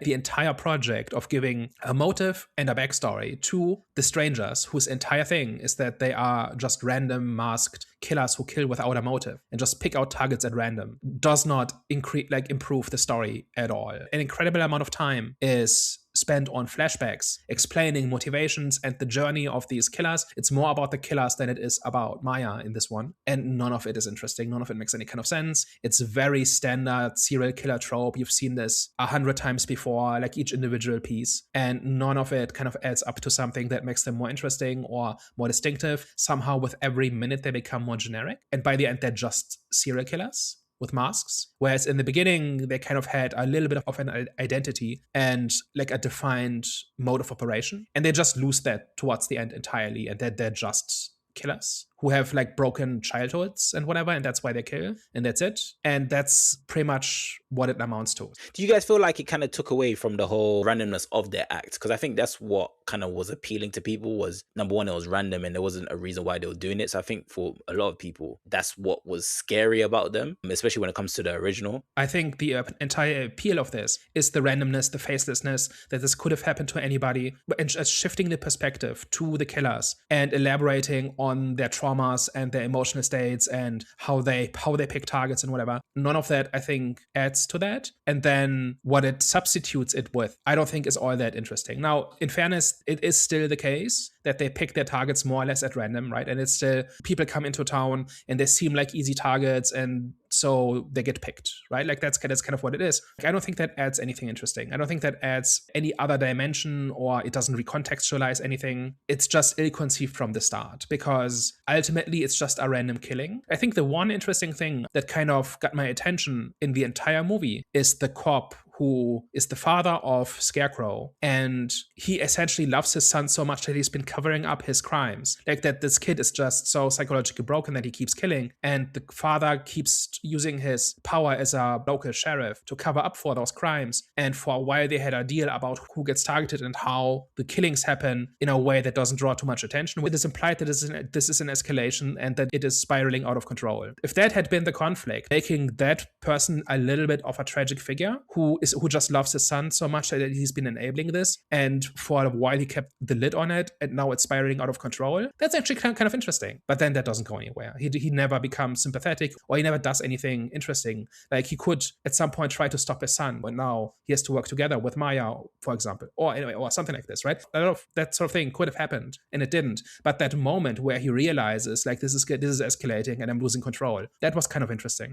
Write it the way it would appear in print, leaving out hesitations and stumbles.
the entire project of giving a motive and a backstory to the strangers, whose entire thing is that they are just random masked killers who kill without a motive and just pick out targets at random, does not improve the story at all. An incredible amount of time is spent on flashbacks explaining motivations and the journey of these killers. It's more about the killers than it is about Maya in this one. And none of it is interesting. None of it makes any kind of sense. It's very standard serial killer trope. You've seen this 100 times before, like each individual piece. And none of it kind of adds up to something that makes them more interesting or more distinctive. Somehow with every minute they become more generic. And by the end, they're just serial killers with masks. Whereas in the beginning, they kind of had a little bit of an identity and like a defined mode of operation. And they just lose that towards the end entirely. And that they're just killers who have like broken childhoods and whatever, and that's why they kill, and that's it. And that's pretty much what it amounts to. Do you guys feel like it kind of took away from the whole randomness of their act? Because I think that's what kind of was appealing to people was, number one, it was random and there wasn't a reason why they were doing it. So I think for a lot of people, that's what was scary about them, especially when it comes to the original. I think the entire appeal of this is the randomness, the facelessness, that this could have happened to anybody, and just shifting the perspective to the killers and elaborating on their traumas and their emotional states and how they pick targets and whatever. None of that, I think, adds to that. And then what it substitutes it with, I don't think is all that interesting. Now, in fairness, it is still the case that they pick their targets more or less at random, right? And it's still, people come into town and they seem like easy targets, and so they get picked, right? Like that's kind of what it is. Like, I don't think that adds anything interesting. I don't think that adds any other dimension, or it doesn't recontextualize anything. It's just ill-conceived from the start, because ultimately it's just a random killing. I think the one interesting thing that kind of got my attention in the entire movie is the cop who is the father of Scarecrow, and he essentially loves his son so much that he's been covering up his crimes. Like that this kid is just so psychologically broken that he keeps killing, and the father keeps using his power as a local sheriff to cover up for those crimes. And for a while they had a deal about who gets targeted and how the killings happen in a way that doesn't draw too much attention. It is implied that this is an escalation and that it is spiraling out of control. If that had been the conflict, making that person a little bit of a tragic figure who just loves his son so much that he's been enabling this, and for a while he kept the lid on it, and now it's spiraling out of control. That's actually kind of interesting. But then that doesn't go anywhere. He never becomes sympathetic, or he never does anything interesting. Like he could at some point try to stop his son, but now he has to work together with Maya, for example, or something like this, right? A lot of that sort of thing could have happened, and it didn't. But that moment where he realizes like this is escalating and I'm losing control, that was kind of interesting.